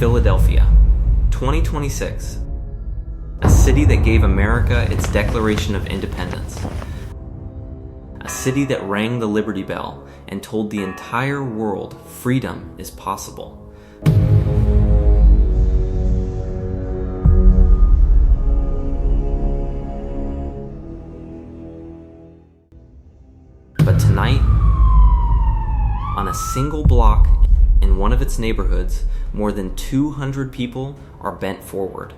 Philadelphia, 2026. A city that gave America its Declaration of Independence. A city that rang the Liberty Bell and told the entire world freedom is possible. But tonight, on a single block in one of its neighborhoods, more than 200 people are bent forward.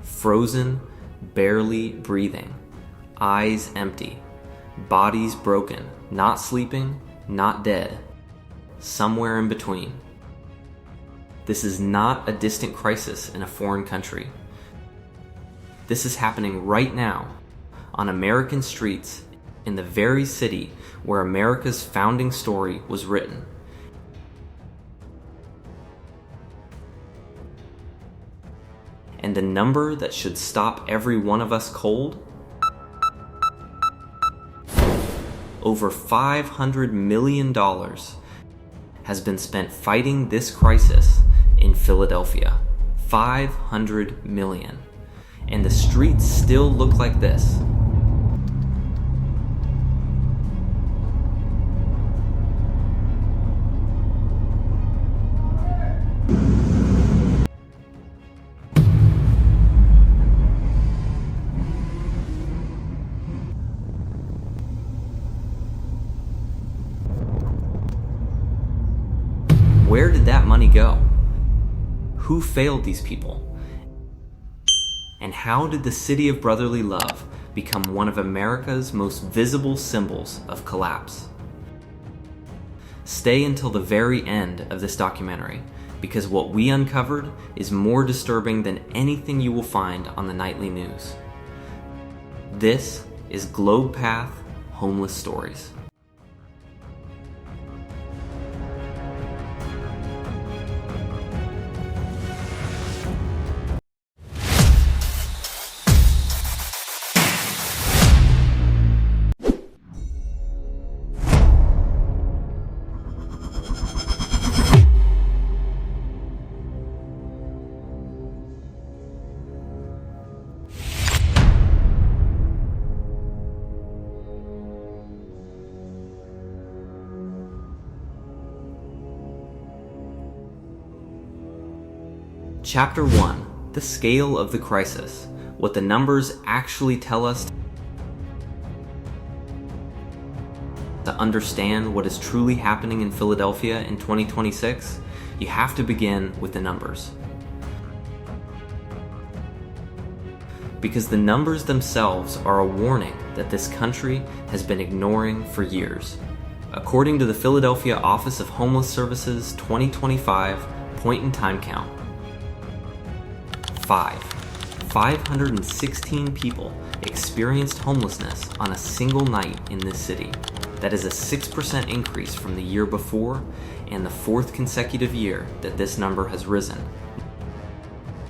Frozen, barely breathing, eyes empty, bodies broken, not sleeping, not dead, somewhere in between. This is not a distant crisis in a foreign country. This is happening right now on American streets in the very city where America's founding story was written. And the number that should stop every one of us cold? Over $500 million has been spent fighting this crisis in Philadelphia. 500 million. And the streets still look like this. Where did that money go? Who failed these people? And how did the city of brotherly love become one of America's most visible symbols of collapse? Stay until the very end of this documentary, because what we uncovered is more disturbing than anything you will find on the nightly news. This is Globe Path Homeless Stories. Chapter 1. The scale of the crisis. What the numbers actually tell us to understand what is truly happening in Philadelphia in 2026, you have to begin with the numbers. Because the numbers themselves are a warning that this country has been ignoring for years. According to the Philadelphia Office of Homeless Services 2025 point-in-time count, 516 people experienced homelessness on a single night in this city. That is a 6% increase from the year before and the fourth consecutive year that this number has risen,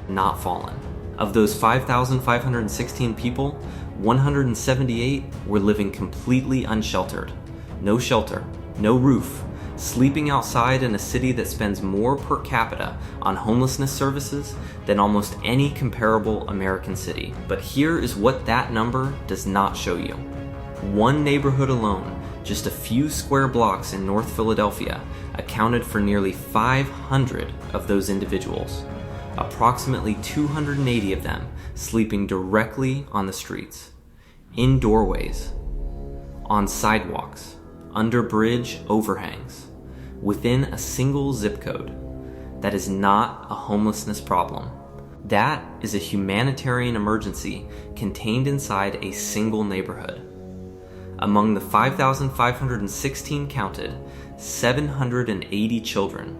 not fallen. Of those 5,516 people, 178 were living completely unsheltered. No shelter, no roof, sleeping outside in a city that spends more per capita on homelessness services than almost any comparable American city. But here is what that number does not show you. One neighborhood alone, just a few square blocks in North Philadelphia, accounted for nearly 500 of those individuals. Approximately 280 of them sleeping directly on the streets, in doorways, on sidewalks, under bridge overhangs, within a single zip code. That is not a homelessness problem. That is a humanitarian emergency contained inside a single neighborhood. Among the 5,516 counted, 780 children,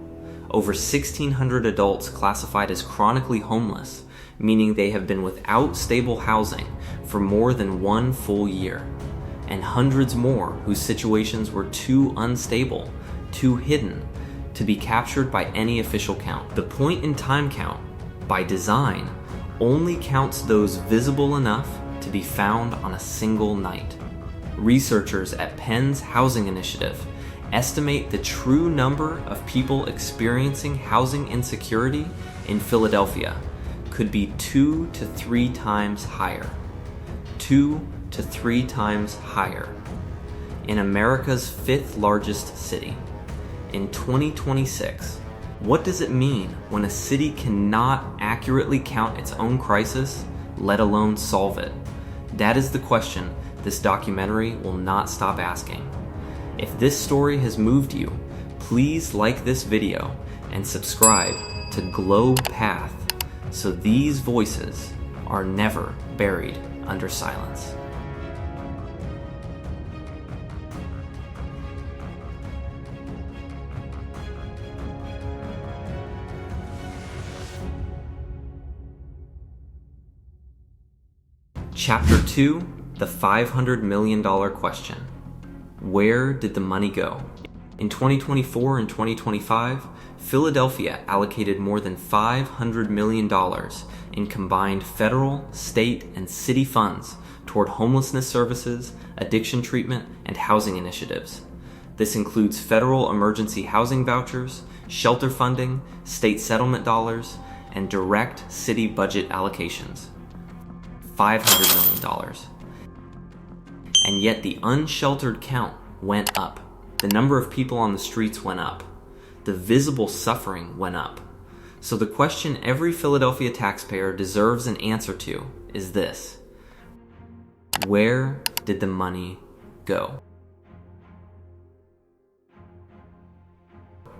over 1,600 adults classified as chronically homeless, meaning they have been without stable housing for more than 1 full year, and hundreds more whose situations were too unstable, too hidden, to be captured by any official count. The point-in-time count, by design, only counts those visible enough to be found on a single night. Researchers at Penn's Housing Initiative estimate the true number of people experiencing housing insecurity in Philadelphia could be 2 to 3 times higher. 2 to 3 times higher. In America's 5th largest city. In 2026, what does it mean when a city cannot accurately count its own crisis, let alone solve it? That is the question this documentary will not stop asking. If this story has moved you, please like this video and subscribe to Globe Path so these voices are never buried under silence. Chapter 2, The $500 Million Question. Where did the money go? In 2024 and 2025, Philadelphia allocated more than $500 million in combined federal, state, and city funds toward homelessness services, addiction treatment, and housing initiatives. This includes federal emergency housing vouchers, shelter funding, state settlement dollars, and direct city budget allocations. $500 million. And yet the unsheltered count went up. The number of people on the streets went up. The visible suffering went up. So the question every Philadelphia taxpayer deserves an answer to is this: where did the money go?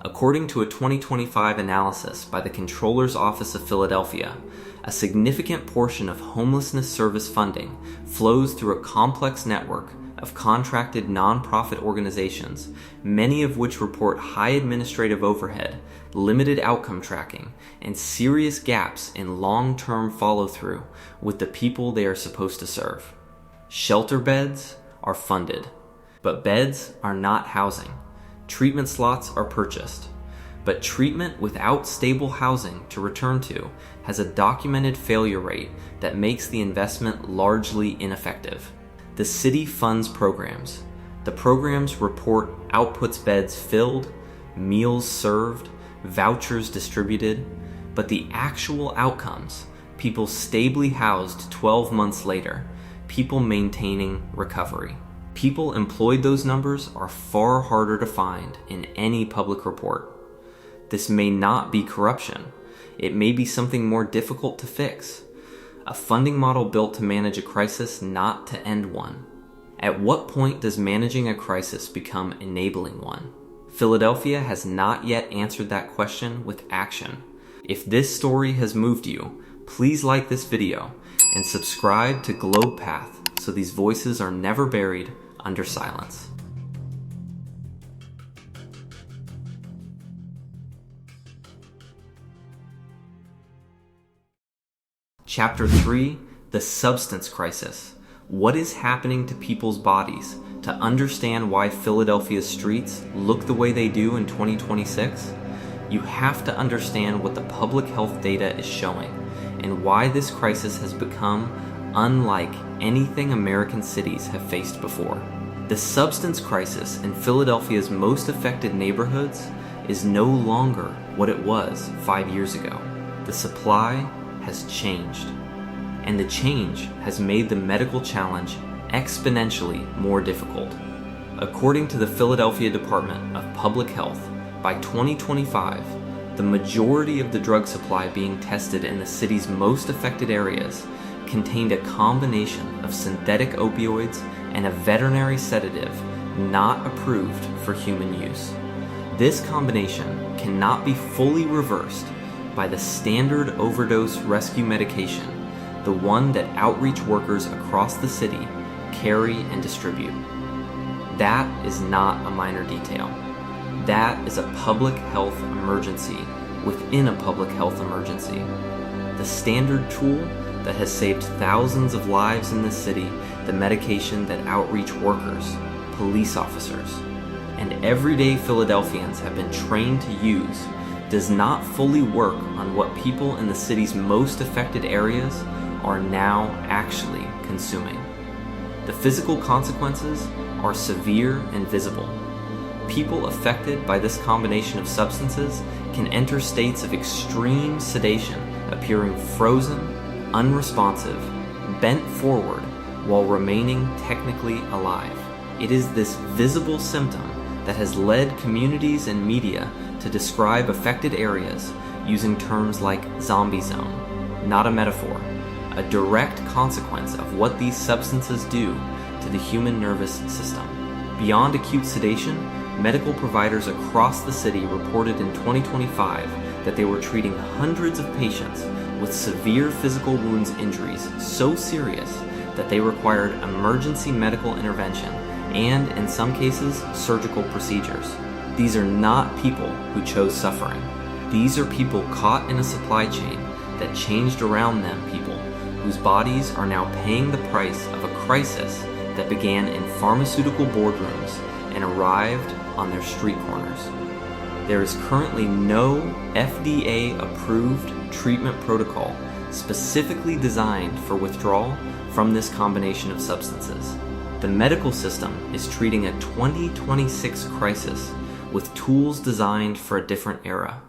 According to a 2025 analysis by the Comptroller's Office of Philadelphia, a significant portion of homelessness service funding flows through a complex network of contracted nonprofit organizations, many of which report high administrative overhead, limited outcome tracking, and serious gaps in long-term follow-through with the people they are supposed to serve. Shelter beds are funded, but beds are not housing. Treatment slots are purchased, but treatment without stable housing to return to has a documented failure rate that makes the investment largely ineffective. The city funds programs. The programs report outputs beds filled, meals served, vouchers distributed, but the actual outcomes, people stably housed 12 months later, people maintaining recovery. People employed, those numbers are far harder to find in any public report. This may not be corruption. It may be something more difficult to fix. A funding model built to manage a crisis, not to end one. At what point does managing a crisis become enabling one? Philadelphia has not yet answered that question with action. If this story has moved you, please like this video and subscribe to Globe Path so these voices are never buried under silence. Chapter 3, The Substance Crisis. What is happening to people's bodies? To understand why Philadelphia's streets look the way they do in 2026, you have to understand what the public health data is showing and why this crisis has become unlike anything American cities have faced before. The substance crisis in Philadelphia's most affected neighborhoods is no longer what it was 5 years ago. The supply has changed, and the change has made the medical challenge exponentially more difficult. According to the Philadelphia Department of Public Health, by 2025, the majority of the drug supply being tested in the city's most affected areas contained a combination of synthetic opioids and a veterinary sedative not approved for human use. This combination cannot be fully reversed by the standard overdose rescue medication, the one that outreach workers across the city carry and distribute. That is not a minor detail. That is a public health emergency within a public health emergency. The standard tool that has saved thousands of lives in this city, the medication that outreach workers, police officers, and everyday Philadelphians have been trained to use, does not fully work on what people in the city's most affected areas are now actually consuming. The The physical consequences are severe and visible. People affected by this combination of substances can enter states of extreme sedation, appearing frozen, unresponsive, bent forward, while remaining technically alive. It is this visible symptom that has led communities and media to describe affected areas using terms like zombie zone, not a metaphor, a direct consequence of what these substances do to the human nervous system. Beyond acute sedation, medical providers across the city reported in 2025 that they were treating hundreds of patients with severe physical wounds injuries so serious that they required emergency medical intervention and, in some cases, surgical procedures. These are not people who chose suffering. These are people caught in a supply chain that changed around them, people whose bodies are now paying the price of a crisis that began in pharmaceutical boardrooms and arrived on their street corners. There is currently no FDA-approved treatment protocol specifically designed for withdrawal from this combination of substances. The medical system is treating a 2026 crisis with tools designed for a different era.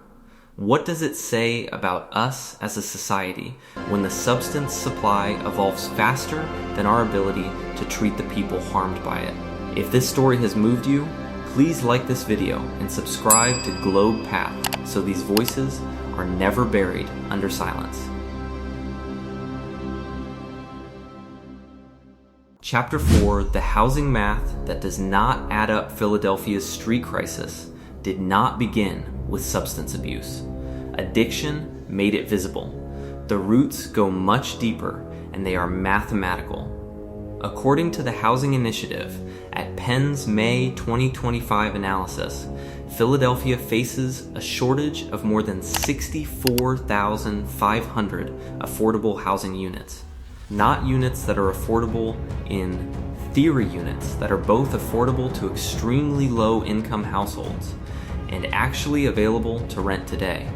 What does it say about us as a society when the substance supply evolves faster than our ability to treat the people harmed by it? If this story has moved you, please like this video and subscribe to Globe Path so these voices are never buried under silence. Chapter 4, The Housing Math That Does Not Add Up. Philadelphia's street crisis did not begin with substance abuse. Addiction made it visible. The roots go much deeper, and they are mathematical. According to the Housing Initiative, at Penn's May 2025 analysis, Philadelphia faces a shortage of more than 64,500 affordable housing units. Not units that are affordable in theory, units that are both affordable to extremely low income households and actually available to rent today.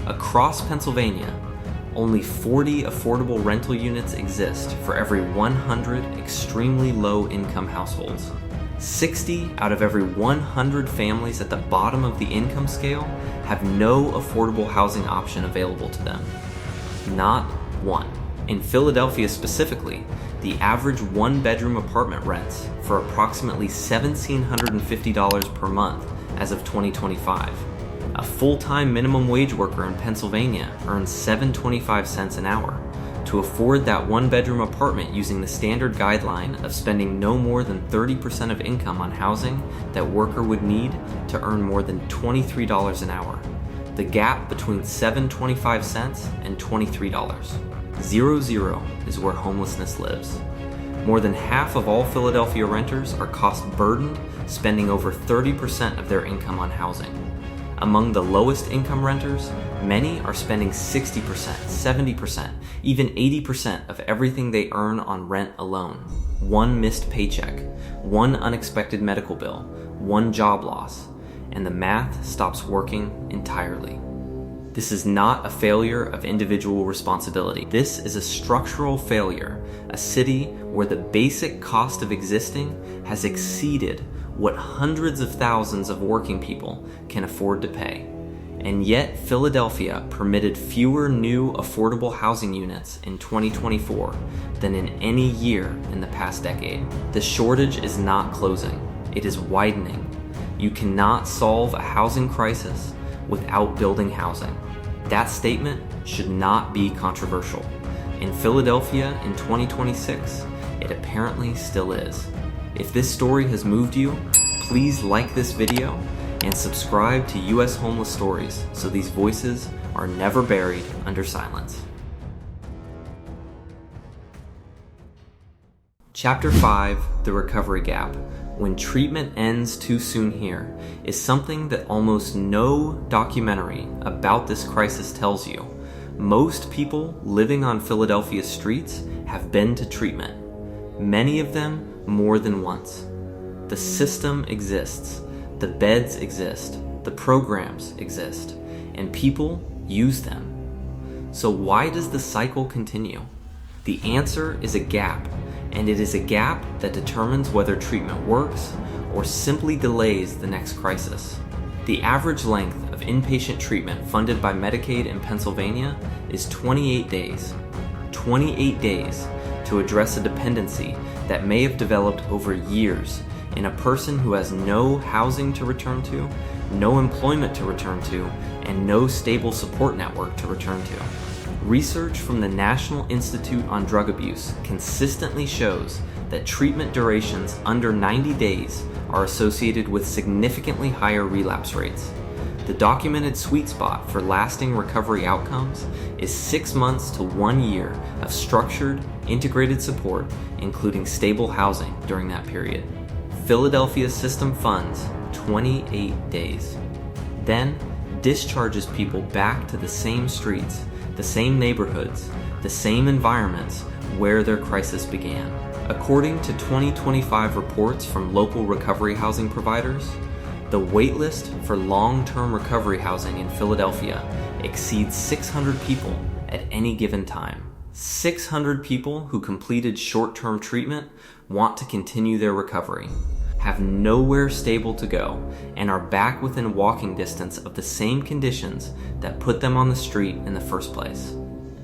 Across Pennsylvania, only 40 affordable rental units exist for every 100 extremely low income households. 60 out of every 100 families at the bottom of the income scale have no affordable housing option available to them. Not one. In Philadelphia specifically, the average one-bedroom apartment rents for approximately $1,750 per month as of 2025. A full-time minimum wage worker in Pennsylvania earns $7.25 an hour. To afford that one-bedroom apartment using the standard guideline of spending no more than 30% of income on housing, that worker would need to earn more than $23 an hour. The gap between $7.25 and $23. 0 is where homelessness lives. More than half of all Philadelphia renters are cost-burdened, spending over 30% of their income on housing. Among the lowest income renters, many are spending 60%, 70%, even 80% of everything they earn on rent alone. One missed paycheck, one unexpected medical bill, one job loss, and the math stops working entirely. This is not a failure of individual responsibility. This is a structural failure, a city where the basic cost of existing has exceeded what hundreds of thousands of working people can afford to pay. And yet, Philadelphia permitted fewer new affordable housing units in 2024 than in any year in the past decade. The shortage is not closing, it is widening. You cannot solve a housing crisis without building housing. That statement should not be controversial. In Philadelphia in 2026, it apparently still is. If this story has moved you, please like this video and subscribe to US Homeless Stories so these voices are never buried under silence. Chapter 5, The Recovery Gap. When treatment ends too soon here, is something that almost no documentary about this crisis tells you. Most people living on Philadelphia's streets have been to treatment, many of them more than once. The system exists, the beds exist, the programs exist, and people use them. So why does the cycle continue? The answer is a gap, and it is a gap that determines whether treatment works or simply delays the next crisis. The average length of inpatient treatment funded by Medicaid in Pennsylvania is 28 days. 28 days to address a dependency that may have developed over years in a person who has no housing to return to, no employment to return to, and no stable support network to return to. Research from the National Institute on Drug Abuse consistently shows that treatment durations under 90 days are associated with significantly higher relapse rates. The documented sweet spot for lasting recovery outcomes is 6 months to 1 year of structured, integrated support, including stable housing during that period. Philadelphia's system funds 28 days. Then discharges people back to the same streets, the same neighborhoods, the same environments where their crisis began. According to 2025 reports from local recovery housing providers, the waitlist for long-term recovery housing in Philadelphia exceeds 600 people at any given time. 600 people who completed short-term treatment want to continue their recovery, have nowhere stable to go, and are back within walking distance of the same conditions that put them on the street in the first place.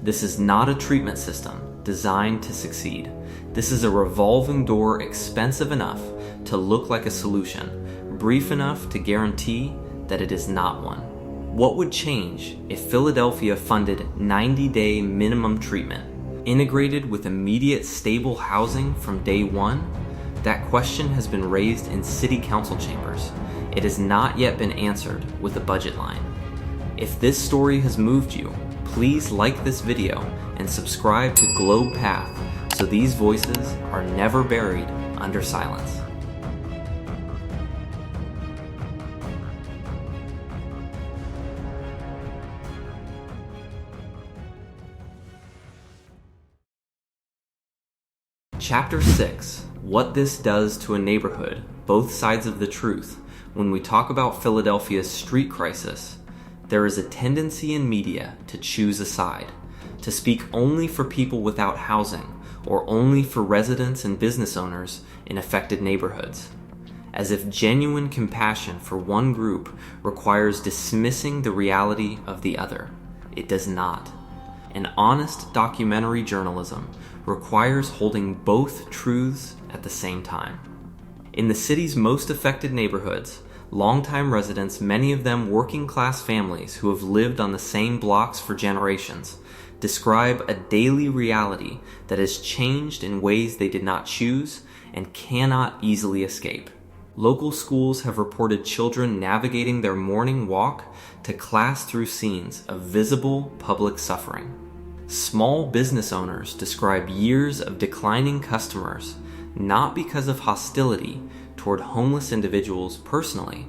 This is not a treatment system designed to succeed. This is a revolving door expensive enough to look like a solution, brief enough to guarantee that it is not one. What would change if Philadelphia funded 90-day minimum treatment, integrated with immediate stable housing from day one? That question has been raised in city council chambers. It has not yet been answered with a budget line. If this story has moved you, please like this video and subscribe to Globe Path so these voices are never buried under silence. Chapter 6. What this does to a neighborhood, both sides of the truth. When we talk about Philadelphia's street crisis, there is a tendency in media to choose a side, to speak only for people without housing, or only for residents and business owners in affected neighborhoods, as if genuine compassion for one group requires dismissing the reality of the other. It does not. An honest documentary journalism requires holding both truths at the same time. In the city's most affected neighborhoods, longtime residents, many of them working-class families who have lived on the same blocks for generations, describe a daily reality that has changed in ways they did not choose and cannot easily escape. Local schools have reported children navigating their morning walk to class through scenes of visible public suffering. Small business owners describe years of declining customers, not because of hostility toward homeless individuals personally,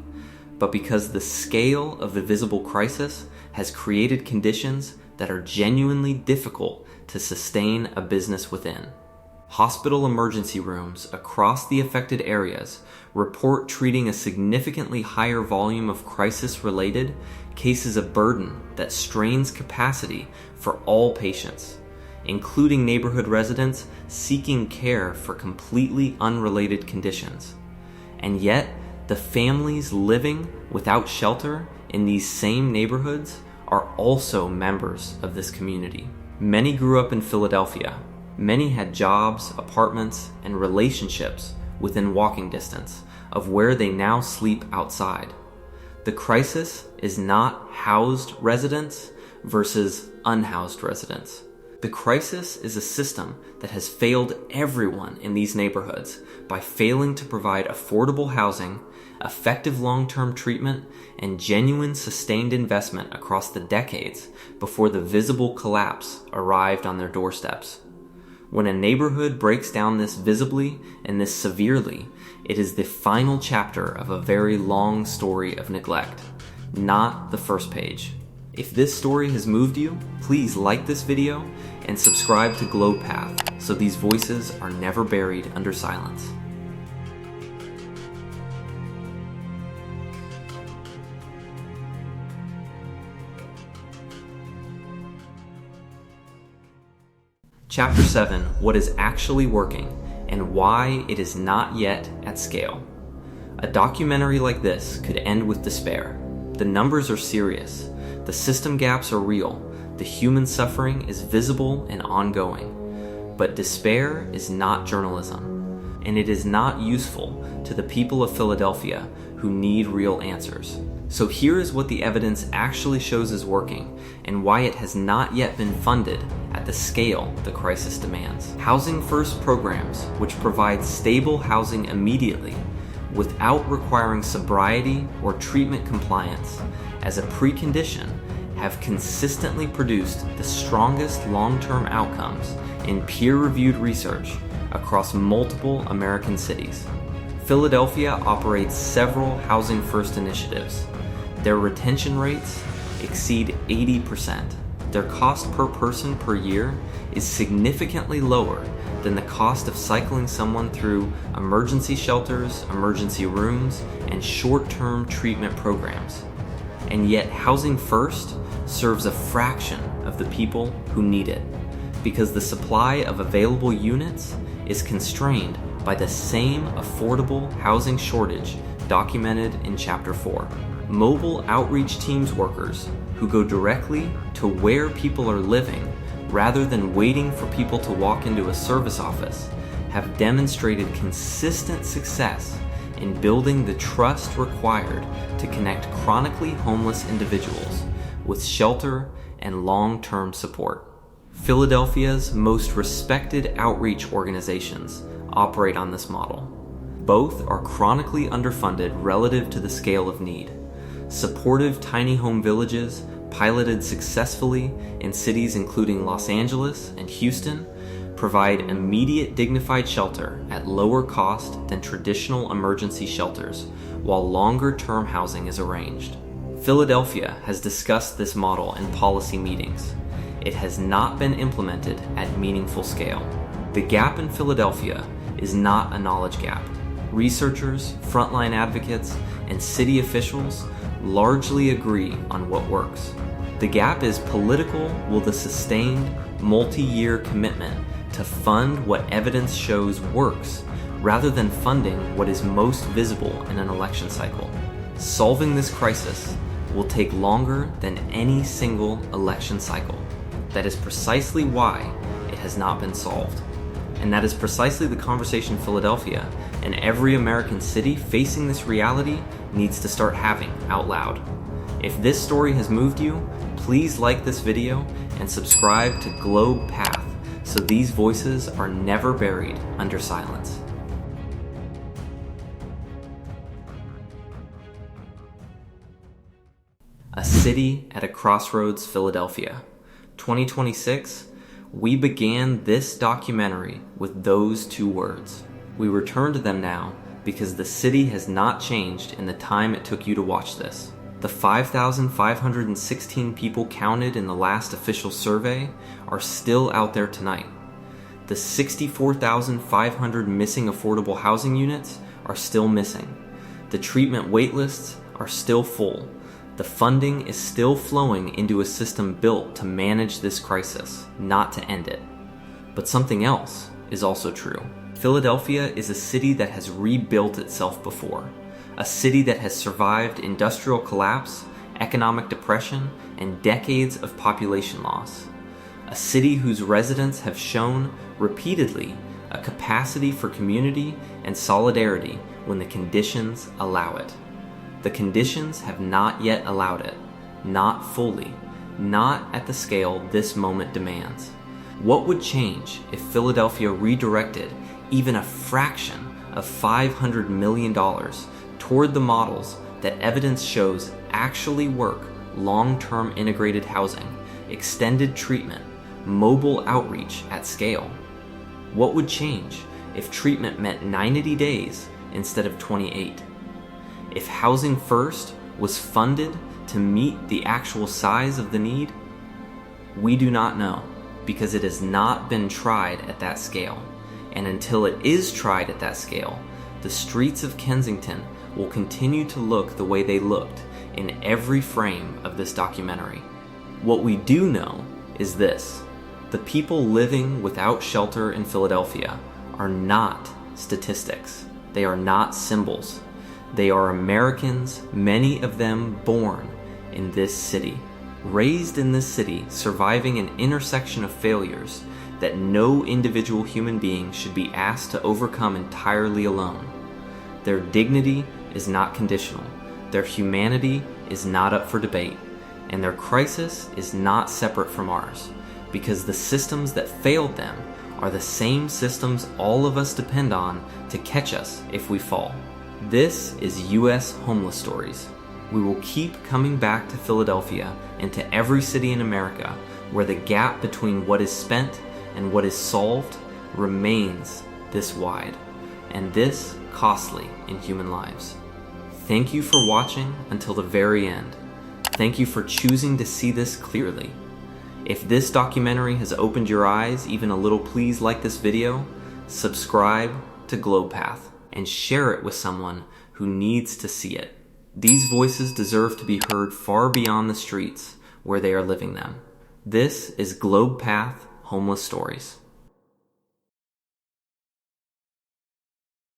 but because the scale of the visible crisis has created conditions that are genuinely difficult to sustain a business within. Hospital emergency rooms across the affected areas report treating a significantly higher volume of crisis-related cases of burden that strains capacity for all patients, including neighborhood residents seeking care for completely unrelated conditions. And yet, the families living without shelter in these same neighborhoods are also members of this community. Many grew up in Philadelphia. Many had jobs, apartments, and relationships within walking distance of where they now sleep outside. The crisis is not housed residents versus unhoused residents. The crisis is a system that has failed everyone in these neighborhoods by failing to provide affordable housing, effective long-term treatment, and genuine sustained investment across the decades before the visible collapse arrived on their doorsteps. When a neighborhood breaks down this visibly and this severely, it is the final chapter of a very long story of neglect, not the first page. If this story has moved you, please like this video and subscribe to Globe Path so these voices are never buried under silence. Chapter 7. What is actually working and why it is not yet at scale. A documentary like this could end with despair. The numbers are serious, the system gaps are real, the human suffering is visible and ongoing. But despair is not journalism, and it is not useful to the people of Philadelphia who need real answers. So here is what the evidence actually shows is working, and why it has not yet been funded at the scale the crisis demands. Housing First programs, which provide stable housing immediately, without requiring sobriety or treatment compliance as a precondition, have consistently produced the strongest long-term outcomes in peer-reviewed research across multiple American cities. Philadelphia operates several Housing First initiatives. Their retention rates exceed 80%. Their cost per person per year is significantly lower than the cost of cycling someone through emergency shelters, emergency rooms, and short-term treatment programs. And yet Housing First serves a fraction of the people who need it, because the supply of available units is constrained by the same affordable housing shortage documented in Chapter 4. Mobile outreach teams workers who go directly to where people are living rather than waiting for people to walk into a service office have demonstrated consistent success in building the trust required to connect chronically homeless individuals with shelter and long-term support. Philadelphia's most respected outreach organizations operate on this model. Both are chronically underfunded relative to the scale of need. Supportive tiny home villages, piloted successfully in cities including Los Angeles and Houston, provide immediate dignified shelter at lower cost than traditional emergency shelters, while longer-term housing is arranged. Philadelphia has discussed this model in policy meetings. It has not been implemented at meaningful scale. The gap in Philadelphia is not a knowledge gap. Researchers, frontline advocates, and city officials largely agree on what works. The gap is political with a sustained, multi-year commitment to fund what evidence shows works, rather than funding what is most visible in an election cycle. Solving this crisis will take longer than any single election cycle. That is precisely why it has not been solved. And that is precisely the conversation Philadelphia and every American city facing this reality needs to start having out loud. If this story has moved you, please like this video and subscribe to Globe Path so these voices are never buried under silence. A City at a Crossroads, Philadelphia. 2026, we began this documentary with those two words. We return to them now because the city has not changed in the time it took you to watch this. The 5,516 people counted in the last official survey are still out there tonight. The 64,500 missing affordable housing units are still missing. The treatment waitlists are still full. The funding is still flowing into a system built to manage this crisis, not to end it. But something else is also true. Philadelphia is a city that has rebuilt itself before. A city that has survived industrial collapse, economic depression, and decades of population loss. A city whose residents have shown repeatedly a capacity for community and solidarity when the conditions allow it. The conditions have not yet allowed it, not fully, not at the scale this moment demands. What would change if Philadelphia redirected even a fraction of $500 million toward the models that evidence shows actually work: long-term integrated housing, extended treatment, mobile outreach at scale? What would change if treatment meant 90 days instead of 28? If Housing First was funded to meet the actual size of the need? We do not know, because it has not been tried at that scale. And until it is tried at that scale, the streets of Kensington will continue to look the way they looked in every frame of this documentary. What we do know is this: the people living without shelter in Philadelphia are not statistics. They are not symbols. They are Americans, many of them born in this city, raised in this city, surviving an intersection of failures that no individual human being should be asked to overcome entirely alone. Their dignity is not conditional. Their humanity is not up for debate. And their crisis is not separate from ours, because the systems that failed them are the same systems all of us depend on to catch us if we fall. This is U.S. Homeless Stories. We will keep coming back to Philadelphia and to every city in America where the gap between what is spent and what is solved remains this wide, and this costly in human lives. Thank you for watching until the very end. Thank you for choosing to see this clearly. If this documentary has opened your eyes even a little, please like this video, subscribe to GlobePath, and share it with someone who needs to see it. These voices deserve to be heard far beyond the streets where they are living them. This is GlobePath Homeless Stories.